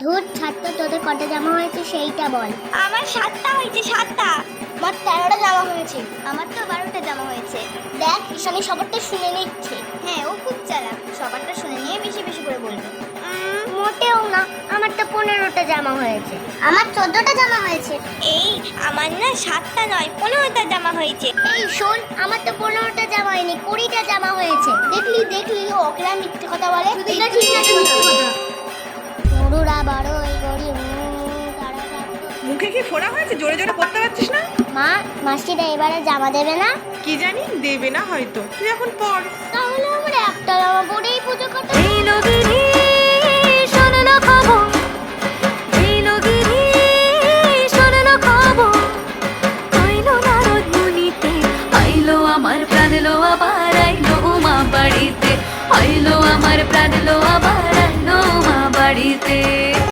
ধুর ছাড়তো, তোদের কটা জামা হয়েছে সেইটা বল। আমার 7টা হয়েছে, 7টা। আমার 13টা জামা হয়েছে। আমার তো 12টা জামা হয়েছে। দেখ ঈশানি সবারটা শুনে নিচ্ছে। হ্যাঁ, ও খুব চালাক, সবারটা শুনে নিয়ে বেশি বেশি করে বলবে। মোটেও না, আমার তো 15টা জামা হয়েছে। আমার 14টা জামা হয়েছে। এই আমার না 7টা নয় 15টা জামা হয়েছে। এই শোন, আমার তো 15টা জামা হয়নি, 20টা জামা হয়েছে। দেখলি দেখলি ও ওকেরা মিথ্যে কথা বলে। এটা ঠিক না, এটা মিথ্যে কথা। গরুরা বড়ই গরিব, তারা মুখে কি ফোড়া হয়েছে? জোরে জোরে পড়তে পারছিস না? মা, মাসিরা এবারে জামা দেবে না? কি জানি, দেবে না হয়তো। তুই এখন পড়। তাহলে আমরা একটা জামা পরেই পুজো করতে। এই নদীর